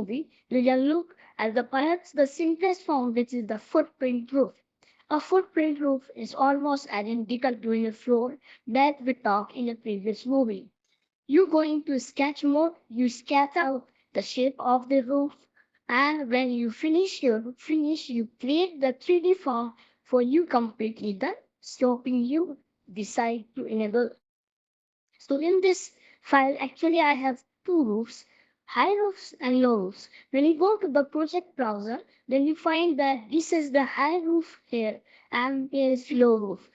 movie, we can look at the perhaps the simplest form, which is the footprint roof. A footprint roof is almost identical to a floor that we talked in a previous movie. You go into sketch mode, you sketch out the shape of the roof, and when you finish, you create the 3D form for you completely done, stopping you decide to enable. So in this file, actually I have two roofs, high roofs and low roofs. When you go to the project browser, then you find that this is the high roof here and here is low roof.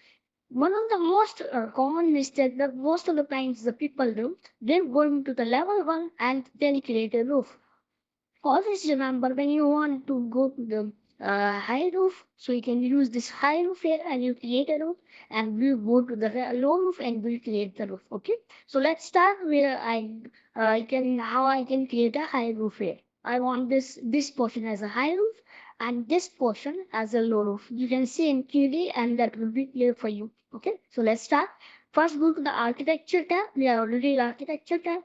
One of the most common mistakes that most of the times the people do, they're going to the level one and then create a roof. Always remember when you want to go to the high roof, so you can use this high roof here and you create a roof, and we go to the low roof and we create the roof. Okay, so let's start where I can how I can create a high roof here. I want this portion as a high roof and this portion as a low roof. You can see in 3D and that will be clear for you. Okay, so let's start. First, go to the architecture tab. We are already in architecture tab.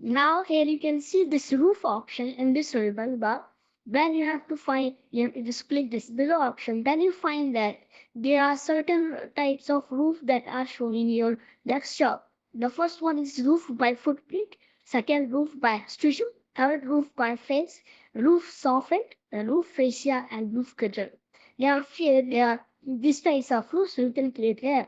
Now here you can see this roof option in this ribbon bar. Then you have to find, you have to just click this below option. Then you find that there are certain types of roof that are shown in your desktop. The first one is roof by footprint, second roof by extrusion, third roof by face, roof soffit, roof fascia, and roof cutter. There are these types of roofs you can create here.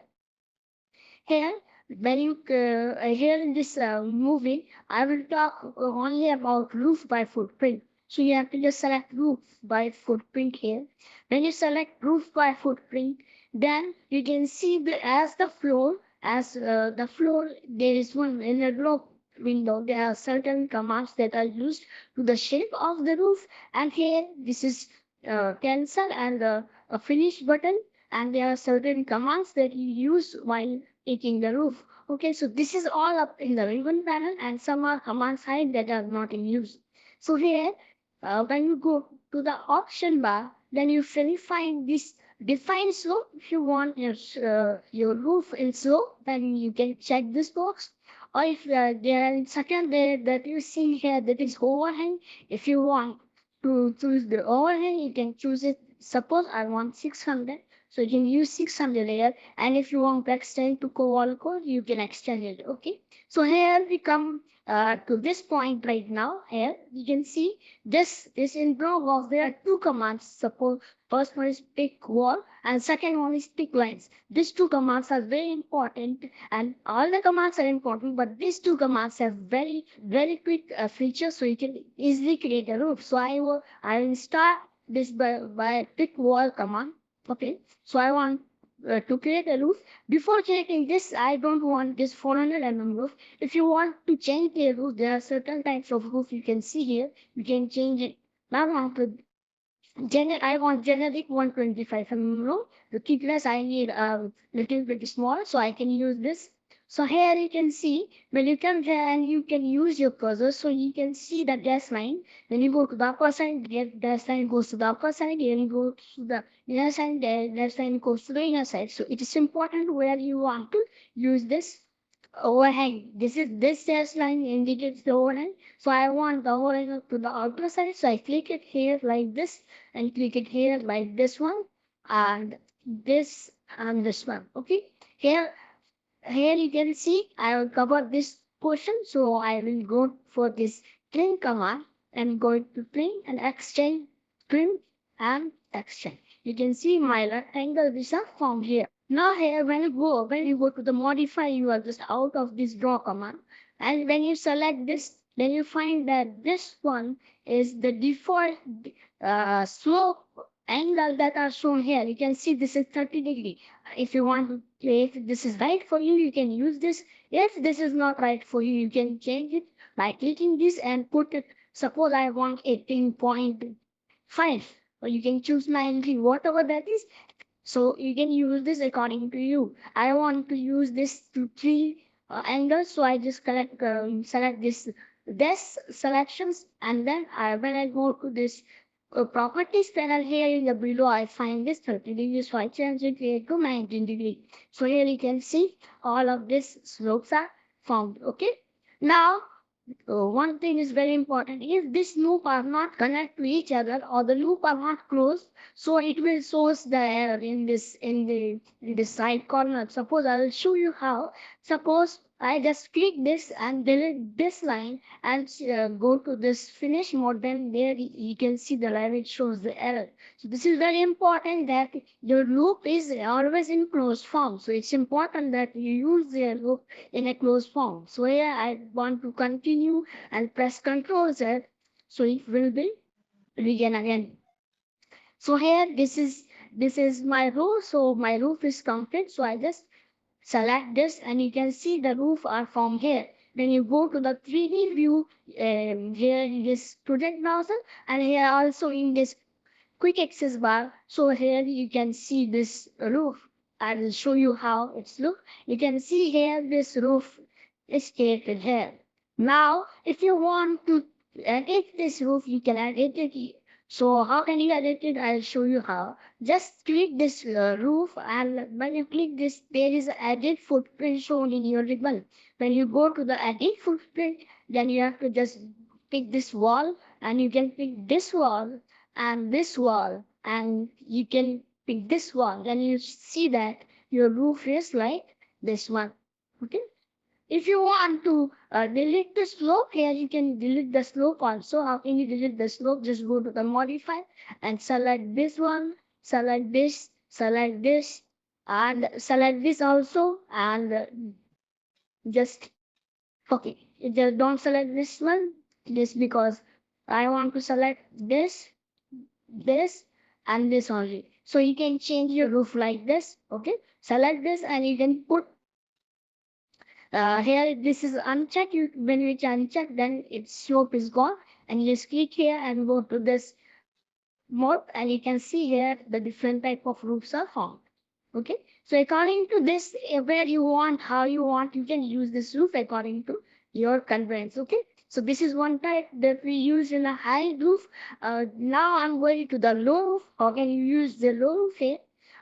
Here, when you here in this movie, I will talk only about roof by footprint. So you have to just select roof by footprint here. When you select roof by footprint, then you can see the floor there is one in a drop window. There are certain commands that are used to the shape of the roof, and here this is cancel and a finish button, and there are certain commands that you use while taking the roof. Okay, so this is all up in the ribbon panel and some are command side that are not in use. So here, when you go to the option bar, then you will find this define slope. If you want your roof in slope, then you can check this box. Or if there is second there that you see here that is overhang, if you want to choose the overhang, you can choose it. Suppose I want 600. So you can use 600 here, and if you want to extend to call code, you can extend it. Okay. So here we come to this point right now. Here you can see this in Dropbox there are two commands. Suppose first one is pick wall and second one is pick lines. These two commands are very important, and all the commands are important, but these two commands have very quick features, so you can easily create a roof. So I will start this by pick wall command. Okay, so I want to create a roof. Before creating this, I don't want this 400 roof. If you want to change the roof, there are certain types of roof you can see here. You can change it. Now I want generic 125 roof. The thickness I need a little bit small, so I can use this. So here you can see when you come here and you can use your cursor, so you can see the dash line. When you go to the upper side, the dash line goes to the upper side. When you go to the inner side, the dash line goes to the inner side. So it is important where you want to use this overhang. This dash line indicates the overhang. So I want the overhang to the outer side. So I click it here like this and click it here like this one and this one. Okay. Here you can see I will cover this portion, so I will go for this trim command and going to trim and exchange, trim and exchange. You can see my rectangle is formed here. Now here when you go to the modify, you are just out of this draw command, and when you select this, then you find that this one is the default slope angle that are shown here. You can see this is 30 degree. If you want to, if this is right for you, you can use this. If this is not right for you, you can change it by clicking this and put it. Suppose I want 18.5, or you can choose 90, whatever that is. So you can use this according to you. I want to use this to three angles, so I just select this selections, and then when I go to this properties panel here in the below, I find this 30 degrees, so I change it here to 19 degree. So here you can see all of these slopes are formed. Okay. Now one thing is very important. If this loop are not connect to each other or the loop are not closed, so it will shows the error in this side corner. Suppose I will show you how. Suppose I just click this and delete this line and go to this finish mode. Then there you can see the line which shows the error. So this is very important that your loop is always in closed form. So it's important that you use the loop in a closed form. So here I want to continue and press Ctrl Z. So it will be begin again. So here this is my roof. So my roof is complete. So I just select this and you can see the roof are from here. Then you go to the 3D view here in this project browser, and here also in this quick access bar. So here you can see this roof. I will show you how it's look. You can see here this roof is created here. Now, if you want to edit this roof, you can edit it here. So how can you edit it? I'll show you how. Just click this roof, and when you click this, there is edit footprint shown in your ribbon. When you go to the edit footprint, then you have to just pick this wall, and you can pick this wall and this wall, and you can pick this wall. Then you see that your roof is like this one. Okay. If you want to delete the slope, here you can delete the slope also. How can you delete the slope? Just go to the modify and select this one, select this, and select this also, and just okay. Just don't select this one, this because I want to select this and this only. So you can change your roof like this. Okay, select this and you can put here. This is unchecked. When you uncheck, then its slope is gone, and you just click here and go to this mode, and you can see here the different type of roofs are found. Okay, so according to this, where you want, how you want, you can use this roof according to your convenience. Okay, so this is one type that we use in a high roof. Now I'm going to the low roof. How can you use the low roof here?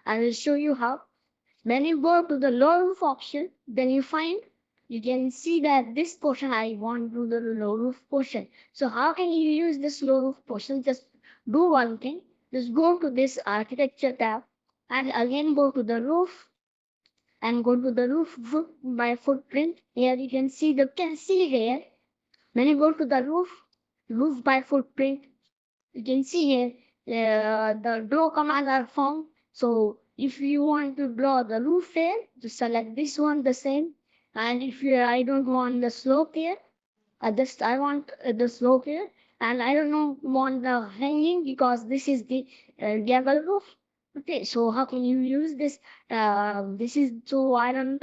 I will show you how. When you go to the low roof option, then you can see that this portion I want to the low roof portion. So how can you use this low roof portion? Just do one thing. Just go to this architecture tab and again go to the roof and go to the roof by footprint. Here you can see here. When you go to the roof by footprint, you can see here the draw commands are found. So if you want to draw the roof here, just select this one the same. And if I don't want the slope here, I want the slope here, and I don't know want the hanging because this is the gable roof. Okay, so how can you use this? This is so I don't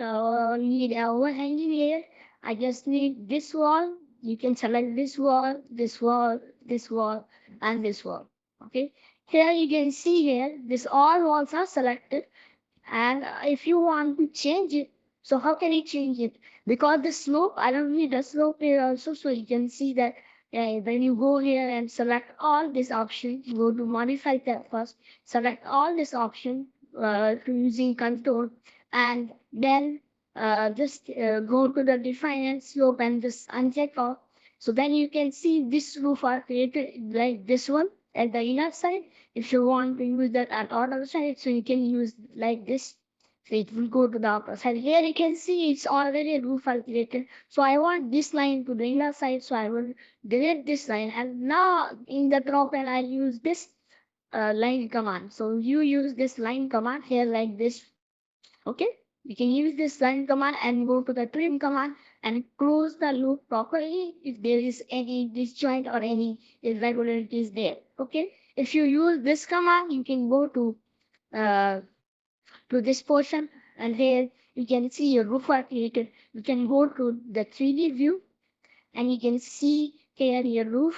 need overhanging here. I just need this wall. You can select this wall, this wall, this wall, and this wall. Okay, here you can see here this all walls are selected, and if you want to change it, so how can you change it? Because the slope, I don't need the slope here also. So you can see that when you go here and select all this option, go to modify that first, select all this option to using control, and then just go to the define and slope and just uncheck all. So then you can see this roof are created like this one at the inner side. If you want to use that at outer side, so you can use like this. So it will go to the upper side. Here you can see it's already roof calculated. So I want this line to the inner side, so I will delete this line. And now in the drop and I'll use this line command. So you use this line command here like this. Okay, you can use this line command and go to the trim command and close the loop properly if there is any disjoint or any irregularities there. Okay, if you use this command, you can go uh, to this portion, and here you can see your roof are created. You can go to the 3D view and you can see here your roof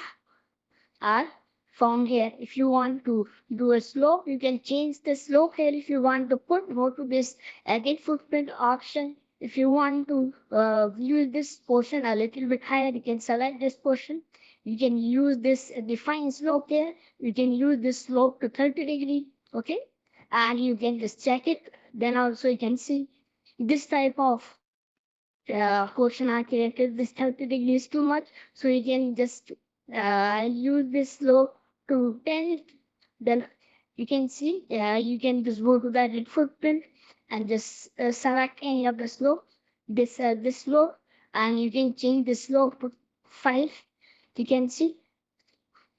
are from here. If you want to do a slope, you can change the slope here. If you want to go to this edit footprint option. If you want to view this portion a little bit higher, you can select this portion. You can use this define slope here. You can use this slope to 30°. Okay, and you can just check it. Then also you can see this type of portion are created this 30 degrees too much, so you can just use this slope to 10. Then you can see, you can just go to the edit footprint and just select any of the slope, this slope, and you can change the slope to 5. You can see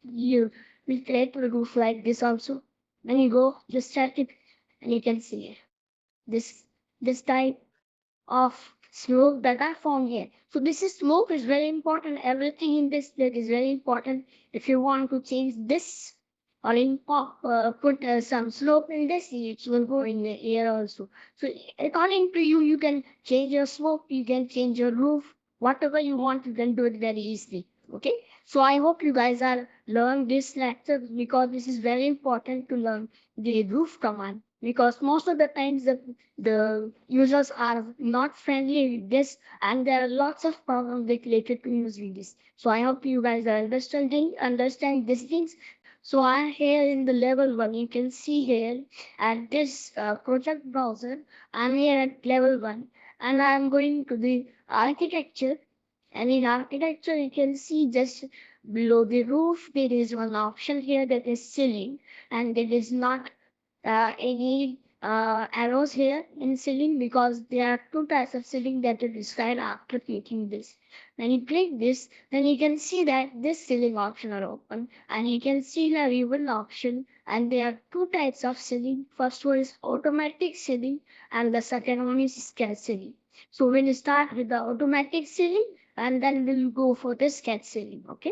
you will create a roof like this also. When you go, just set it, and you can see this this type of smoke that I found here. So this is smoke is very important. Everything in this that is very important. If you want to change this or put some slope in this, it will go in the air also. So according to you, you can change your slope, you can change your roof, whatever you want, you can do it very easily. Okay. So I hope you guys are learn this lecture because this is very important to learn the roof command because most of the times the users are not friendly with this and there are lots of problems related to using this. So I hope you guys are understand these things. So I'm here in the level 1. You can see here at this project browser. I'm here at level 1 and I'm going to the architecture. And in architecture, you can see just below the roof, there is one option here that is ceiling, and it is not any arrows here in ceiling because there are two types of ceiling that are described after clicking this. When you click this, then you can see that this ceiling option are open and you can see the ribbon option and there are two types of ceiling. First one is automatic ceiling and the second one is sketch ceiling. So we'll start with the automatic ceiling and then we'll go for the sketch ceiling. Okay.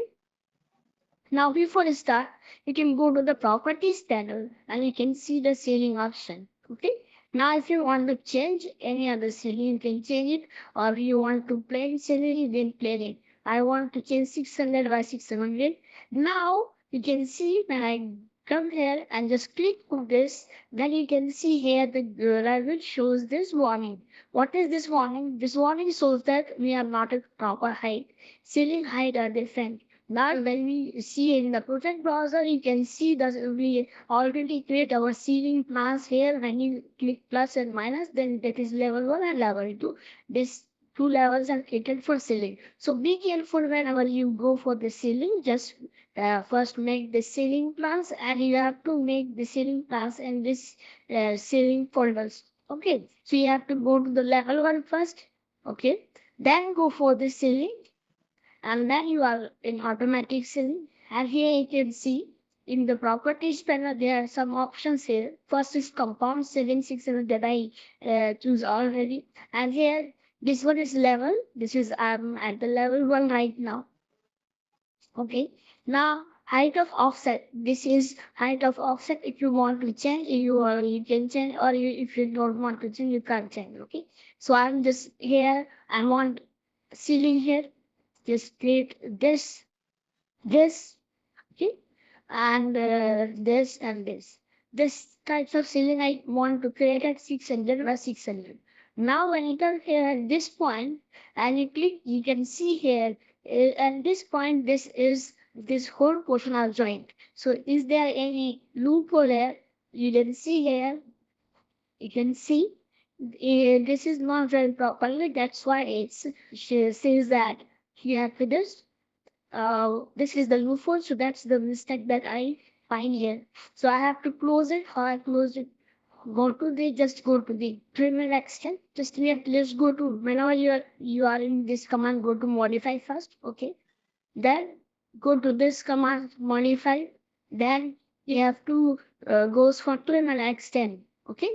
Now before you start, you can go to the properties panel and you can see the ceiling option. Okay. Now if you want to change any other ceiling, you can change it or if you want to plain ceiling, you can plain it. I want to change 600 by 600. Now you can see when I come here and just click on this, then you can see here the Revit shows this warning. What is this warning? This warning shows that we are not at proper height. Ceiling height are different. Now, when we see in the project browser, you can see that we already create our ceiling plans here. When you click plus and minus, then that is level 1 and level 2. These two levels are created for ceiling. So be careful whenever you go for the ceiling. Just first make the ceiling plans and you have to make the ceiling plans in this ceiling folders. Okay, so you have to go to the level 1 first. Okay, then go for the ceiling and then you are in automatic ceiling. And here you can see in the properties panel there are some options here. First is compound ceiling 600 that I choose already. And here this one is level. This is at the level 1 right now. Okay. Now height of offset. This is height of offset. If you want to change, you can change, or if you don't want to change, you can't change. Okay. So I'm just here. I want ceiling here. Just create this, okay, and this and this. This types of ceiling I want to create at 600 by 600. Now when you come here at this point and you click, you can see here at this point, this whole portion are joined. So is there any loophole here? You can see here. You can see this is not done properly. That's why she says that you have to this is the loophole, so that's the mistake that I find here. So I have to close it. How I close it? Just go to the trim and extend. Just go to whenever you are in this command, go to modify first. Okay. Then go to this command modify. Then you have to goes for trim and extend. Okay.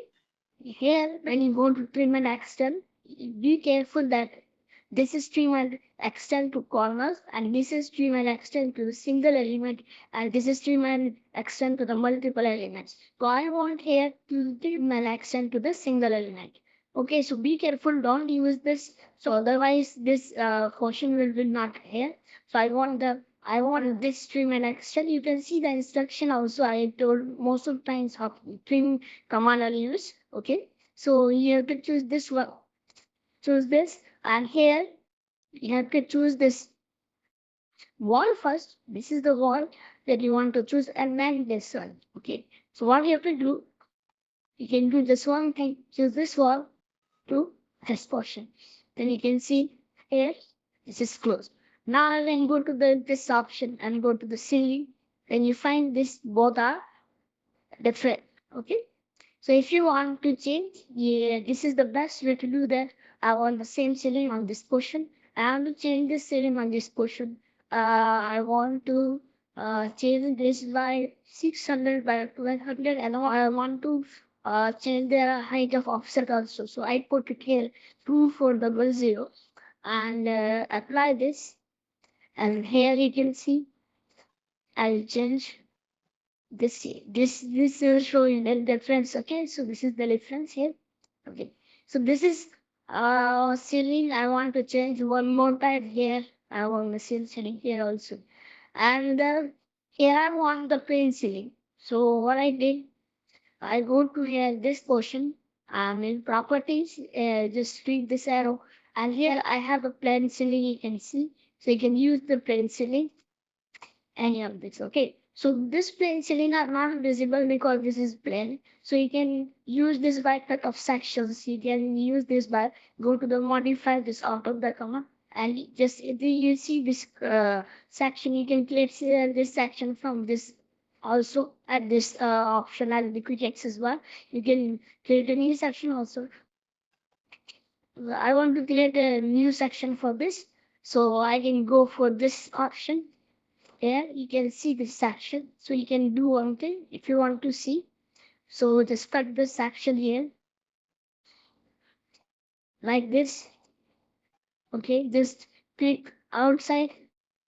Here, when you go to trim and extend, be careful that this is trim and extend to corners, and this is trim and extend to the single element, and this is trim and extend to the multiple elements. So I want here to trim and extend to the single element. Okay, so be careful, don't use this. So otherwise, this portion will be not here. So I want this trim and extend. You can see the instruction also. I told most of times how trim command I'll use. Okay, so you have to choose this one. Choose this, and here you have to choose this wall first. This is the wall that you want to choose, and then this one. Okay, so what you have to do, you can do this one thing. Choose this wall to this portion. Then you can see here, this is closed. Now then go to this option and go to the ceiling. Then you find this both are different. Okay. So if you want to change, yeah, this is the best way to do that. I want the same ceiling on this portion. I want to change this ceiling on this portion. I want to change this by 600 by 1200, and I want to change the height of offset also. So I put it here 2400 and apply this. And here you can see I'll change this will show you the difference. Okay, so this is the difference here. Okay, so this is ceiling. I want to change one more time here. I want the ceiling here also, and here I want the plain ceiling. So what I did, I go to here this portion. In properties, just click this arrow, and here I have a plain ceiling. You can see, so you can use the plain ceiling any of this. Okay, so this plain ceiling are not visible because this is plain. So you can use this by cut of sections. You can use this by go to the modify this out of the command, and just if you see this section, you can click this section from this also at this option at the quick access bar. You can create a new section also. I want to create a new section for this, so I can go for this option. Here you can see this section, so you can do one thing if you want to see. So just cut this section here like this. Okay, just click outside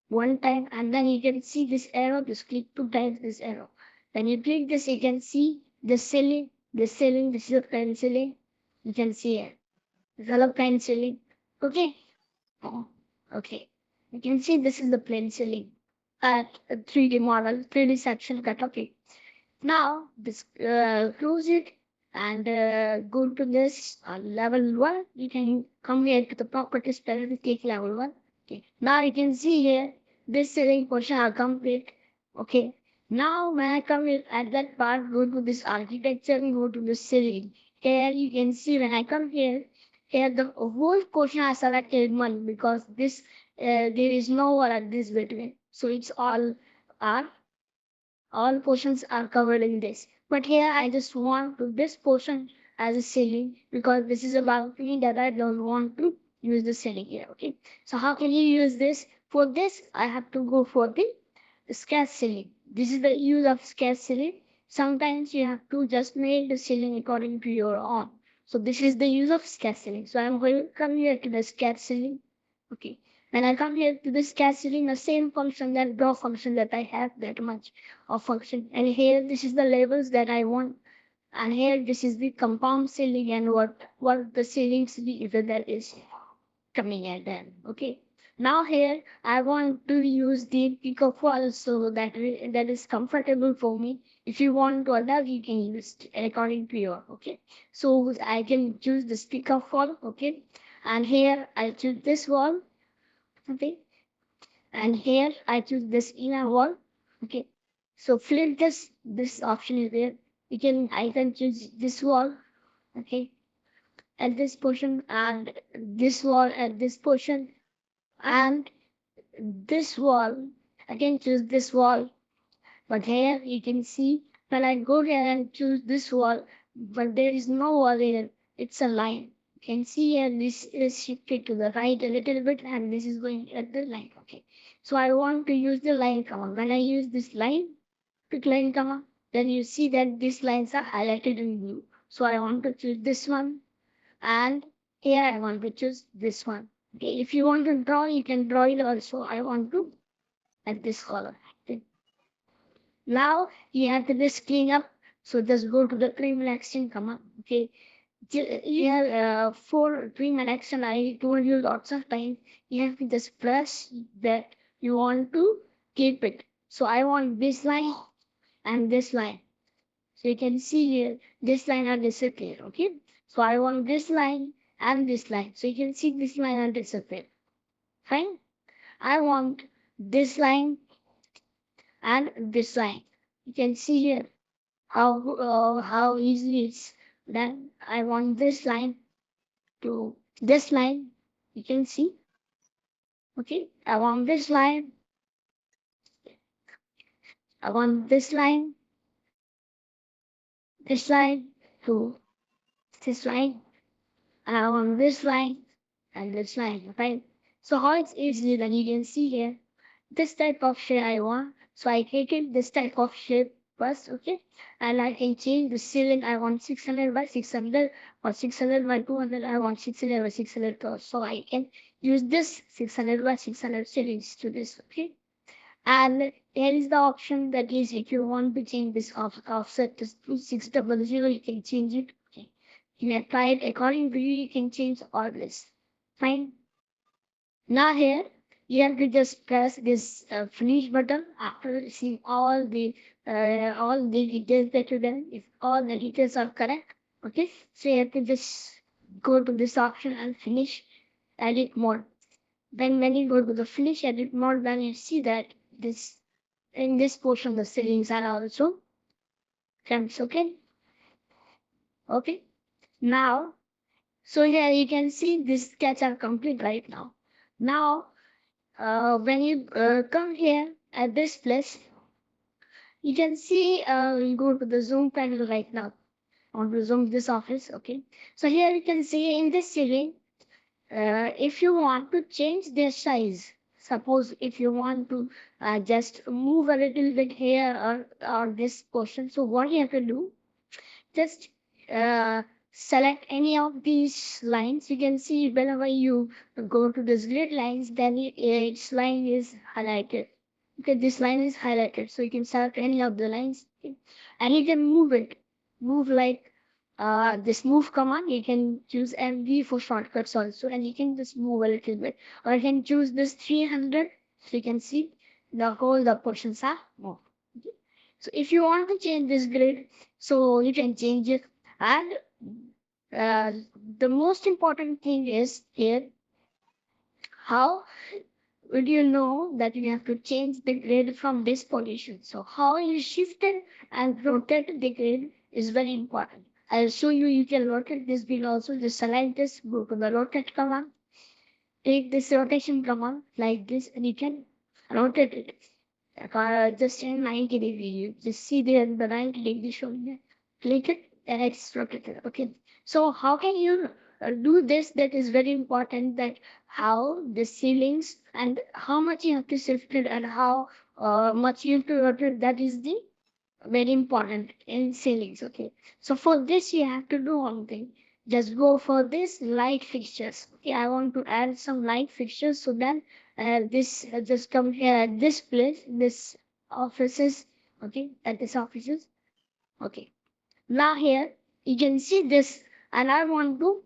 one time, and then you can see this arrow. Just click two times this arrow. When you click this, you can see the ceiling. The ceiling. This is a plain ceiling. You can see it. This is a plain ceiling. Okay. Oh, okay. You can see this is the plain ceiling at a 3D model, 3D section cut. Okay. Now, this close it and go to this level 1. You can come here to the properties panel, click level 1. Okay. Now you can see here this ceiling portion are complete. Okay. Now when I come here at that part, go to this architecture and go to the ceiling. Here you can see when I come here the whole portion I selected one because this there is no wall at this between. So it's are all portions are covered in this. But here I just want to this portion as a ceiling because this is a balcony that I don't want to use the ceiling here. Okay. So how can you use this? For this, I have to go for the sketch ceiling. This is the use of sketch ceiling. Sometimes you have to just make the ceiling according to your own. So this is the use of sketch ceiling. So I'm going to come here to the sketch ceiling. Okay. When I come here to this cascading, the same function, that draw function that I have that much of function. And here, this is the labels that I want. And here, this is the compound ceiling and what the ceilings event that is coming at them. Okay. Now here, I want to use the pick of wall so that is comfortable for me. If you want to adapt, you can use it according to your, okay. So I can choose this pick of wall, okay. And here, I choose this wall. Okay, and here I choose this inner wall. Okay, so flip this option is there. I can choose this wall. Okay, at this portion and this wall at this portion and this wall. I can choose this wall, but here you can see when I go here and choose this wall, but there is no wall here. It's a line. You can see here this is shifted to the right a little bit and this is going at the line. Okay. So I want to use the line command. When I use this line, pick line command, then you see that these lines are highlighted in blue. So I want to choose this one and here I want to choose this one. Okay. If you want to draw, you can draw it also. I want to add this color. Okay. Now you have to just clean up. So just go to the clean action command. Okay. You have for clean action. I told you lots of times. You have to just press that you want to keep it. So I want this line and this line. So you can see here this line are disappear. Okay. So I want this line and this line. So you can see this line are disappear. Fine. I want this line and this line. You can see here how easy it's done. I want this line to this line You can see. Okay, I want this line. I want this line to this line. I want this line and this line, right? So how it's easy that you can see here, this type of shape I want. So I created this type of shape first, okay? And I can change the ceiling. I want 600 by 600 or 600 by 200. I want 600 by 600. So I can use this 600 by 600 ceilings to this, okay? And there is the option that is if you want to change this offset to 2600, you can change it. Okay. You can apply it according to you, you can change all this. Fine. Now here you have to just press this finish button after seeing all the details that you done. If all the details are correct, okay. So you have to just go to this option and finish edit mode. Then when you go to the finish edit mode, then you see that this in this portion the settings are also comes, okay. Okay. Now so here you can see this sketch are complete right now. Now when you come here at this place, you can see you go to the zoom panel right now. I want to zoom this office, okay. So here you can see in this ceiling, if you want to change their size, suppose if you want to just move a little bit here or this portion, so what you have to do, just select any of these lines. You can see whenever you go to this grid lines, then its line is highlighted. Okay, this line is highlighted, so you can select any of the lines, okay, and you can move it. Move like this move command. You can choose MV for shortcuts also, and you can just move a little bit, or you can choose this 300, so you can see the portions are moved. So if you want to change this grid, so you can change it. And uh, the most important thing is here, how would you know that you have to change the grid from this position? So how you shift it and rotate the grid is very important. I'll show you, you can rotate this grid also. Just select this, go to the rotate command, take this rotation command like this, and you can rotate it. Just in 90 degree, you just see there the 90 degree showing there. Click it and it's rotated. Okay. So how can you do this? That is very important. That how the ceilings and how much you have to shift it and how much you have to rotate. That is the very important in ceilings. Okay. So for this you have to do one thing. Just go for this light fixtures. Okay, I want to add some light fixtures, so then this just come here at this place, this offices. Okay, at this offices. Okay. Now here you can see this, and I want to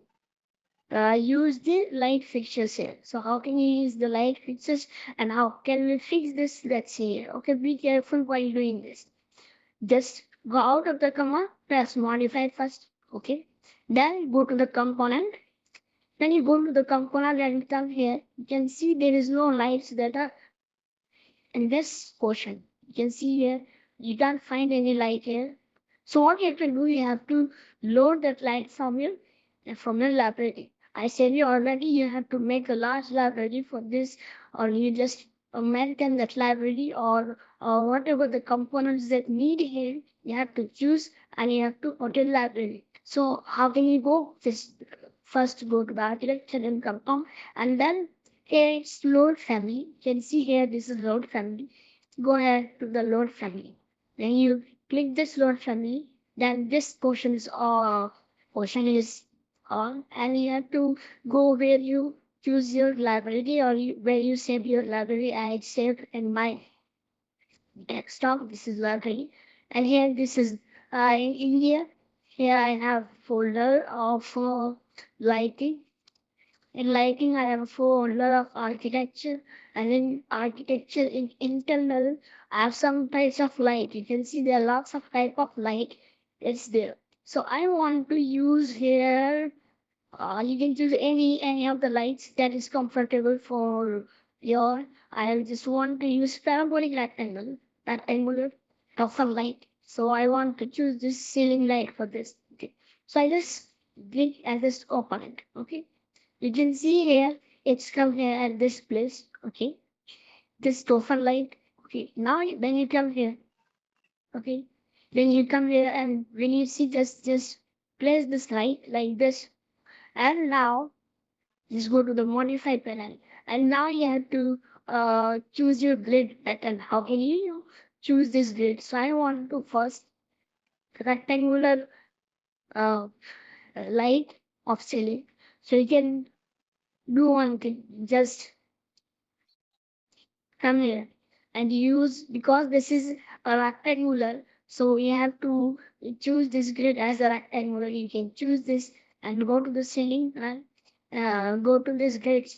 use the light fixtures here. So how can you use the light fixtures and how can we fix this? Let's see here. Okay, be careful while doing this. Just go out of the command, press modify first, okay. Then go to the component. Then you go to the component and come here. You can see there is no lights that are in this portion. You can see here, you can't find any light here. So what you have to do, you have to load that light from your library. I said you already, you have to make a large library for this, or you just maintain that library, or whatever the components that need here, you have to choose and you have to put in library. So how can you go? Just first go to the architecture and compound, and then here it's load family. You can see here this is load family. Go ahead to the load family. Then you click this load family. Then this portion is on, and you have to go where you choose your library or where you save your library. I saved in my desktop. This is library, and here this is in India. Here I have folder of lighting. In lighting, I have a folder of architecture, and in architecture, in internal, I have some types of light. You can see there are lots of type of light. It's there. So I want to use here. You can choose any of the lights that is comfortable for your. I just want to use parabolic rectangular of light. So I want to choose this ceiling light for this. Okay. So I just click and just open it. Okay. You can see here it's come here at this place. Okay, this total light. Okay, now when you come here, okay, then you come here and when you see just place this light like this, and now just go to the modify panel, and now you have to choose your grid pattern. How can you choose this grid? So I want to first rectangular uh, light of ceiling. So you can do one thing, just come here and use, because this is a rectangular, so you have to choose this grid as a rectangular. You can choose this and go to the ceiling and go to this grid,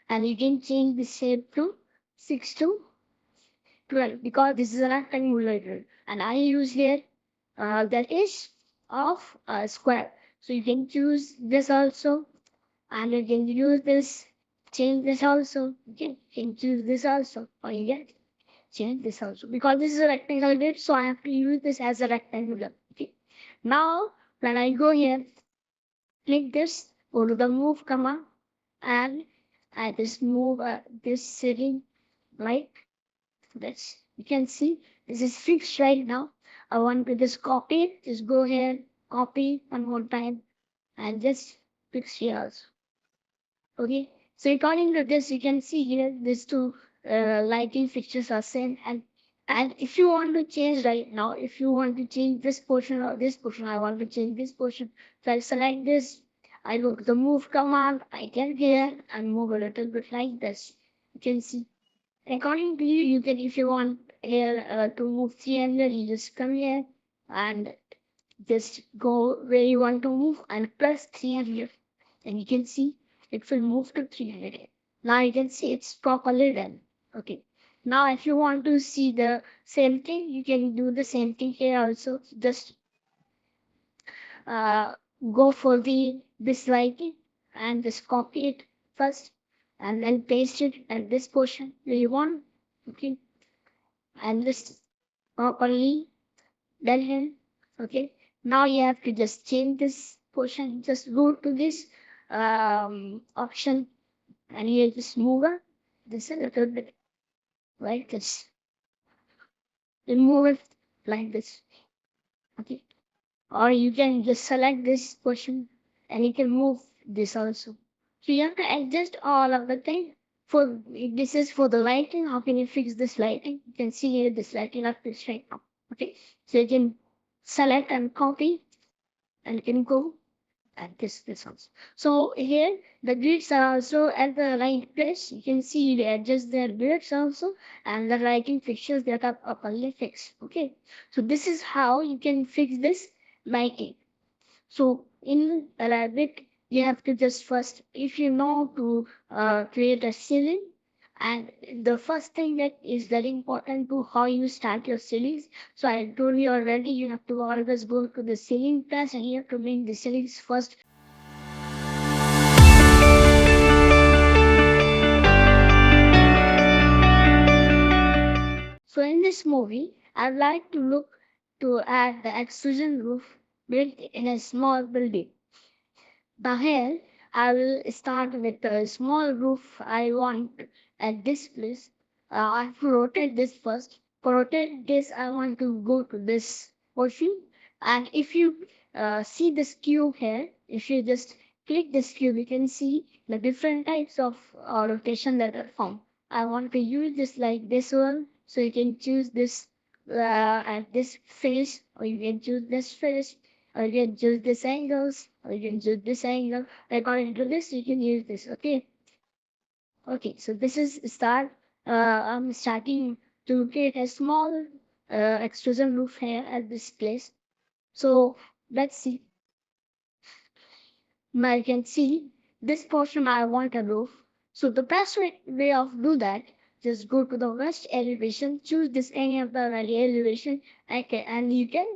and you can change the shape to 6 to 12, because this is a rectangular grid and I use here that is of a square. So you can choose this also, and you can use this, change this also. You can choose this also, or you can change this also, because this is a rectangle grid, so I have to use this as a rectangular. Okay. Now when I go here, click this, go to the move command, and I just move this ceiling like this. You can see this is fixed right now. I want to just copy it. Just go here, copy one more time, and just fix here also. Okay. So according to this, you can see here these two lighting fixtures are same, and if you want to change right now, if you want to change this portion or this portion, I want to change this portion. So I select this. I go to the move command. I can here and move a little bit like this. You can see. According to you, you can, if you want here to move 300, you just come here and just go where you want to move and plus 300. And you can see it will move to 300. Now you can see it's properly done. Okay. Now if you want to see the same thing, you can do the same thing here also. Just uh, go for the this lighting and just copy it first and then paste it at this portion where you want. Okay. And this properly done here. Okay. Now you have to just change this portion. Just go to this option and you just move it this a little bit like this. Then move it like this. Okay. Or you can just select this portion and you can move this also. So you have to adjust all of the thing. For this is for the lighting. How can you fix this lighting? You can see here this lighting are fixed right now. Okay. So you can select and copy and you can go at this also. So here the grids are also at the right place. You can see they adjust their grids also, and the lighting fixtures that are properly fixed. Okay. So this is how you can fix this lighting. So in Revit, you have to just first, if you know to create a ceiling, and the first thing that is very important to how you start your ceilings. So I told you already, you have to always go to the ceiling class and you have to make the ceilings first. So in this movie, I'd like to look to add the extrusion roof built in a small building. Now here, I will start with a small roof I want at this place. I have to rotate this first. For rotate this, I want to go to this portion. And if you see this cube here, if you just click this cube, you can see the different types of rotation that are formed. I want to use this like this one. So you can choose this at this face, or you can choose this face, or you can choose this angles, or you can choose this angle. According to this, you can use this. Okay. Okay. So this is start. I'm starting to create a small extrusion roof here at this place. So let's see. Now you can see this portion I want a roof. So the best way of do that, just go to the west elevation, choose this any of the elevation, okay, and you can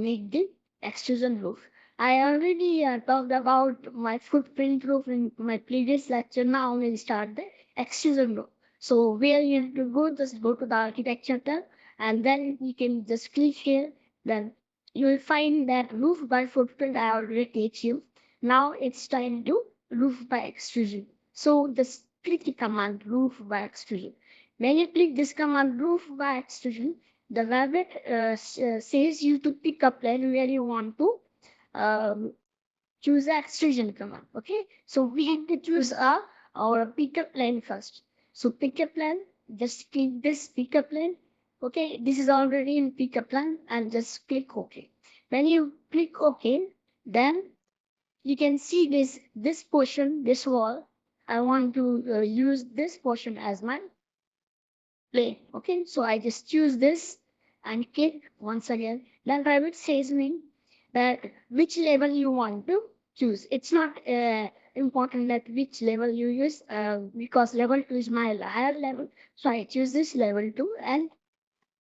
make the extrusion roof. I already talked about my footprint roof in my previous lecture. Now we'll start the extrusion roof. So where you have to go, just go to the architecture tab, and then you can just click here. Then you will find that roof by footprint I already teach you. Now it's time to roof by extrusion. So just click the command roof by extrusion. When you click this command roof by extrusion, the Revit says you to pick a plane where you want to um, choose the extrusion command. Okay, so we have to choose our picker plane first. So picker plane, just click this picker plane. Okay, this is already in picker plane, and just click OK. When you click OK, then you can see this portion, this wall. I want to use this portion as my plane. Okay, so I just choose this and click once again. Then Revit says me that which level you want to choose. It's not important that which level you use because level 2 is my higher level. So I choose this level 2 and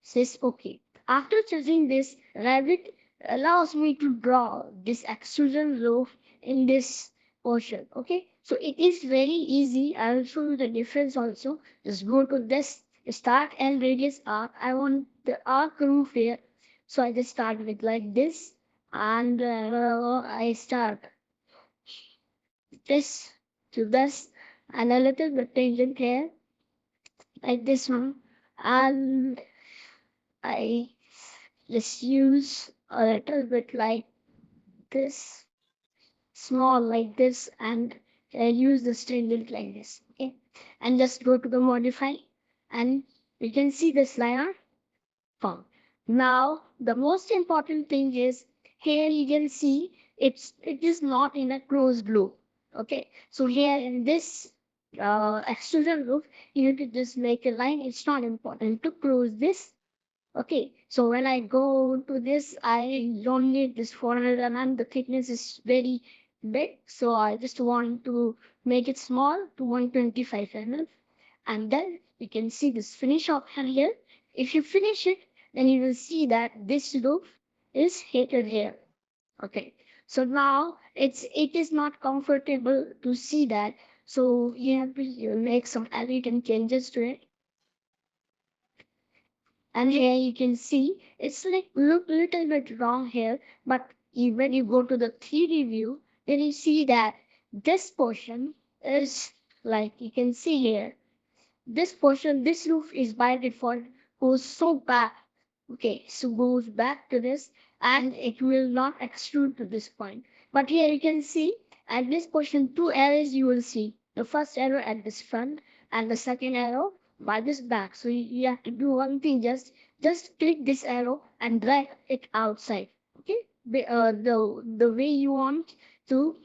says OK. After choosing this, Revit allows me to draw this extrusion roof in this portion. Okay, so it is very easy. I will show you the difference also. Just go to this start and radius arc. I want the arc roof here, so I just start with like this, and I start this to this, and a little bit tangent here, like this one, and I just use a little bit like this, small like this, and use the stringent like this. Okay, and just go to the modify, and you can see this layer form. Now the most important thing is here you can see it is not in a closed loop. Okay, so here in this extrusion loop, you need to just make a line. It's not important to close this. Okay, so when I go to this, I don't need this 400 mm. The thickness is very big, so I just want to make it small to 125 mm. And then you can see this finish option here. If you finish it, then you will see that this loop is hidden here. Okay, so now it is not comfortable to see that, so you have to make some elegant changes to it. And here you can see it's like look little bit wrong here, but when you go to the 3D view, then you see that this portion is like you can see here. This portion, this roof is by default goes so back. Okay, so goes back to this and it will not extrude to this point. But here you can see at this portion, two arrows you will see. The first arrow at this front and the second arrow by this back. So you have to do one thing, just click this arrow and drag it outside. Okay, the way you want to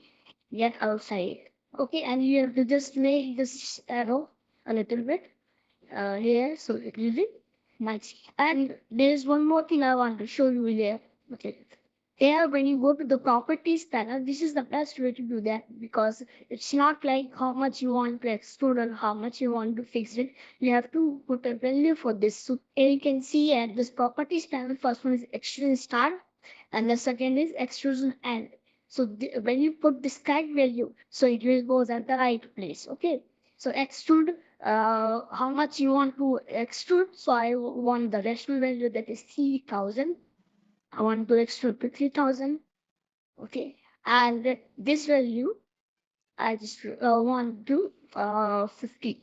get outside. Okay, and you have to just make this arrow a little bit here, so it will be nice. And there is one more thing I want to show you here. Okay, here when you go to the properties panel, this is the best way to do that because it's not like how much you want to extrude or how much you want to fix it. You have to put a value for this. So here you can see at this properties panel, first one is extrusion start and the second is extrusion end. So when you put this tag value, so it will goes at the right place. Okay. So extrude, how much you want to extrude. So I want the rational value that is 3,000. I want to extrude to 3,000. Okay. And this value, I just want to 50.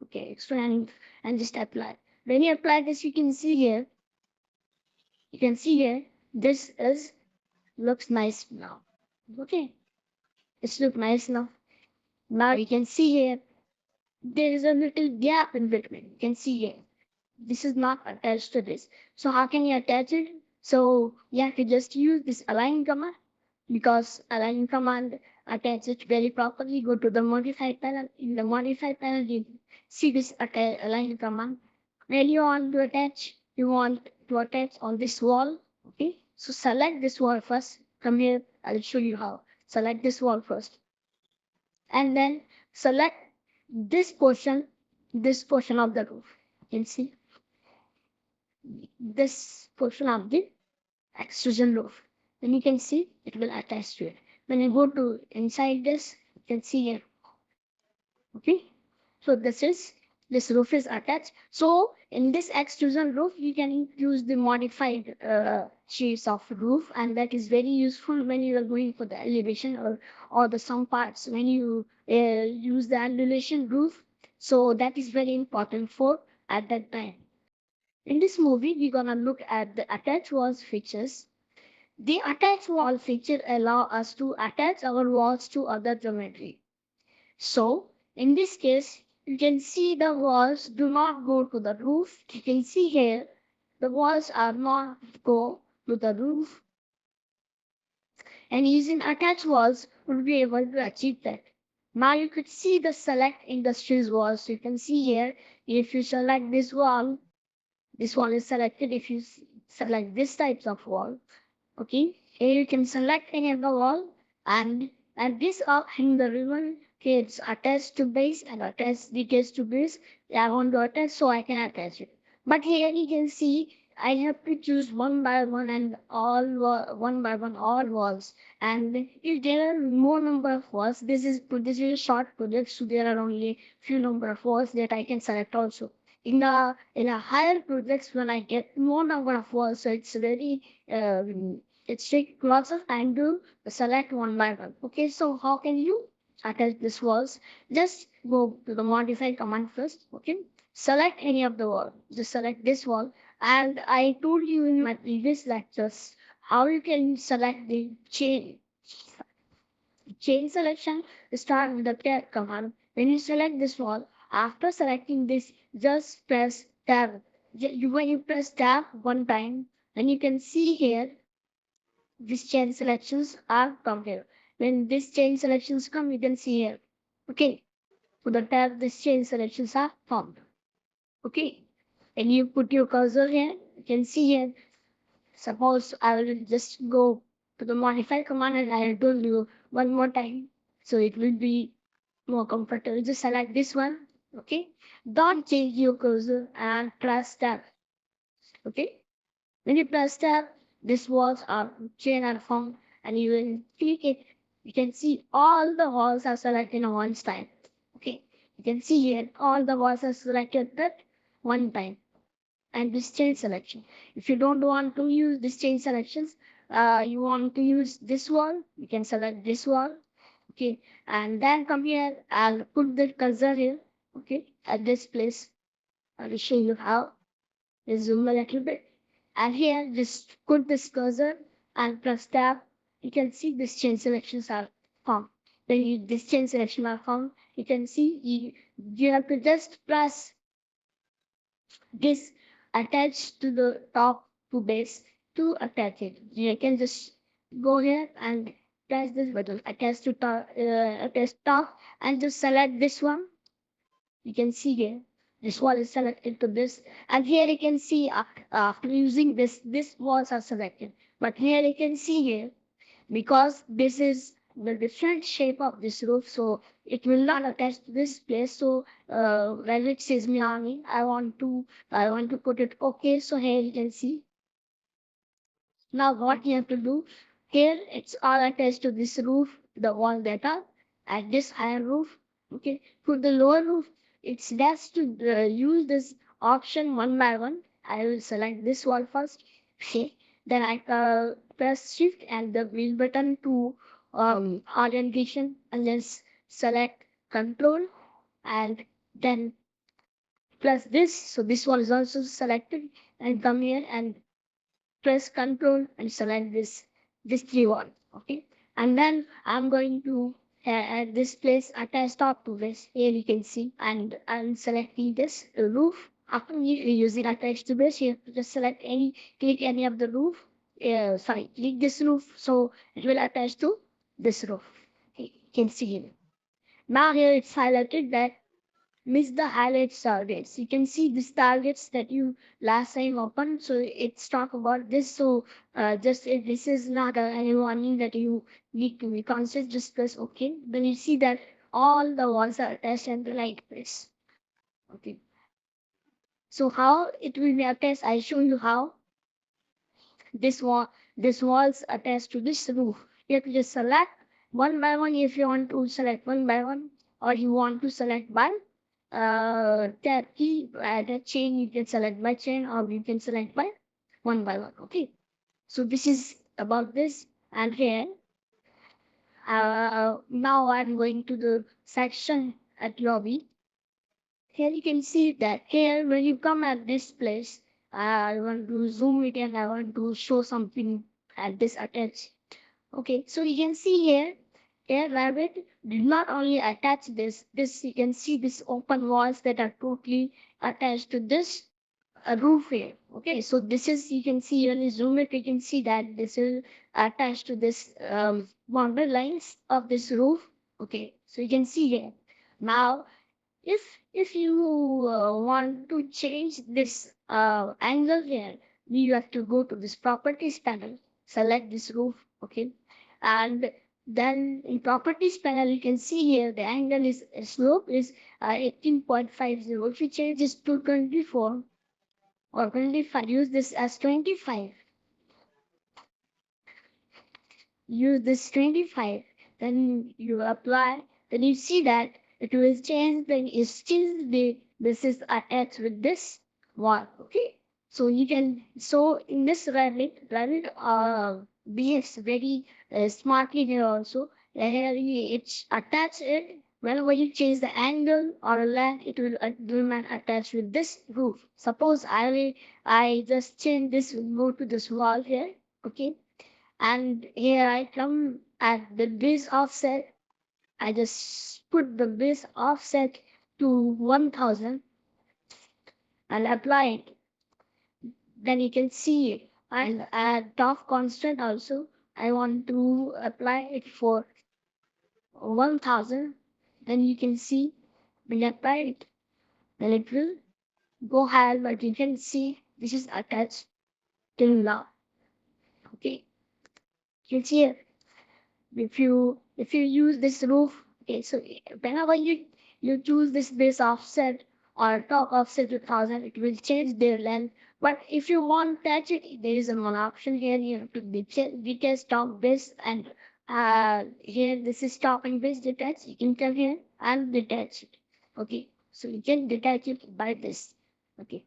Okay. So and just apply. When you apply this, you can see here, this is looks nice now. Okay. It's look nice now. Now you can see here, there is a little gap in between. You can see here. This is not attached to this. So how can you attach it? So you have to just use this align command because align command attaches it very properly. Go to the modify panel. In the modify panel, you see this align command. When you want to attach on this wall. Okay. So select this wall first. Come here. I'll show you how. Select this wall first. And then select this portion of the roof. You can see this portion of the extrusion roof. Then you can see it will attach to it. When you go to inside this, you can see here. Okay, so this is this roof is attached. So in this extrusion roof, you can use the modified shapes of roof, and that is very useful when you are going for the elevation or the some parts when you use the undulation roof. So that is very important for at that time. In this movie, we're gonna look at the attached walls features. The attached wall feature allow us to attach our walls to other geometry. So, in this case, you can see the walls do not go to the roof. You can see here, the walls are not go to the roof. And using attached walls, we'll be able to achieve that. Now you could see the select industries walls. You can see here, if you select this wall is selected. If you select this types of wall, okay, here you can select any of the wall, and this in the ribbon, okay, it's attached to base and attach details to base. I want to attach, so I can attach it. But here you can see I have to choose one by one and one by one all walls. And if there are more number of walls, this is a short project, so there are only few number of walls that I can select also. In a higher projects, when I get more number of walls, so it's very it takes lots of time to select one by one. Okay, so how can you attach this walls? Just go to the modify command first. Okay, select any of the wall. Just select this wall. And I told you in my previous lectures how you can select the chain selection. Start with the tab command. When you select this wall, after selecting this, just press tab. When you press tab one time, then you can see here these chain selections are come here. When these chain selections come, you can see here. Okay. To the tab, these chain selections are formed. Okay. And you put your cursor here. You can see here. Suppose I will just go to the modify command and I will told you one more time. So it will be more comfortable. Just select this one. Okay. Don't change your cursor and press tab. Okay. When you press tab, this walls are chain are formed, and you will click it. You can see all the walls are selected in one time. Okay, you can see here all the walls are selected at one time. And this chain selection. If you don't want to use this chain selections, you want to use this wall, you can select this wall. Okay, and then come here and put the cursor here. Okay, at this place. I will show you how. Zoom a little bit. And here, just put this cursor and press tab. You can see this chain selections are formed. When this chain selection are formed, you can see you have to just press this attach to the top to base to attach it. You can just go here and press this button, attach top, and just select this one. You can see here this wall is selected to this, and here you can see after using this walls are selected. But here you can see here, because this is the different shape of this roof, so it will not attach to this place. So when it says me army, I want to put it okay. So here you can see. Now what you have to do here, it's all attached to this roof, the wall data, and this higher roof. Okay, for the lower roof, it's best to use this option one by one. I will select this wall first. Okay, then I press shift and the wheel button to orientation, and then select control, and then press this. So this one is also selected, and come here and press control and select this three one. Okay, and then I'm going to at this place attach top to this. Here you can see, and I'm selecting this roof. After you using attach to base, you have to just select any, click any of the roof. Sorry, click this roof, so it will attach to this roof. Okay, you can see it. Now here it's highlighted that miss the highlights targets. You can see these targets that you last time opened. So it's talk about this. So just if this is not any warning that you need to be conscious, just press OK. Then you see that all the walls are attached and the like this. Okay. So how it will be attached, I show you how this walls attached to this roof. You have to just select one by one if you want to select one by one, or you want to select by that key, that chain you can select by chain or you can select by one. Okay. So this is about this. And here, now I'm going to the section at lobby. Here you can see that here when you come at this place, I want to zoom it and I want to show something at this attach. Okay, so you can see here Revit did not only attach this you can see this open walls that are totally attached to this roof here. Okay, so this is you can see when you zoom it, you can see that this is attached to this boundary lines of this roof. Okay, so you can see here. Now if you want to change this angle here, you have to go to this properties panel, select this roof, okay, and then in properties panel you can see here the angle is slope is 18.50. If you change this to 24 or 25, use this as 25. Use this 25, then you apply, then you see that it will change, then it's still this is attached with this wall. Okay, so you can, so in this Revit behaves very smartly here also. Here it's attached it. Whenever you change the angle or length, it will remain attached with this roof. Suppose I just change this, go to this wall here. Okay, and here I come at the base offset. I just put the base offset to 1000 and apply it. Then you can see and at top constant also I want to apply it for 1000. Then you can see when I apply it, then it will go higher, but you can see this is attached till now. Okay, you can see it. If you use this roof, okay, so whenever you choose this base offset or top offset 2000, it will change their length. But if you want touch it, there is one option here. You have to detach top base, and here this is top and base detach. You can come here and detach it. Okay, so you can detach it by this. Okay,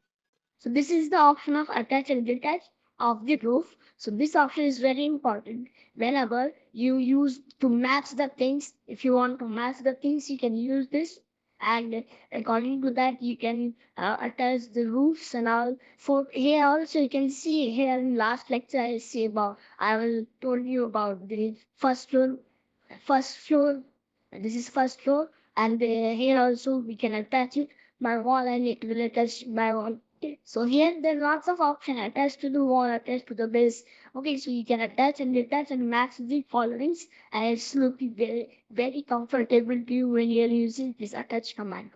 so this is the option of attach and detach of the roof. So this option is very important whenever you use to match the things. If you want to match the things, you can use this. And according to that, you can attach the roofs and all. For here also, you can see here in last lecture I will told you about the first floor. This is first floor, and here also we can attach it by wall, and it will attach by wall. Okay, so here there are lots of options attached to the wall, attached to the base. Okay, so you can attach and detach and match the followings, and it's looking very comfortable to you when you're using this attach command.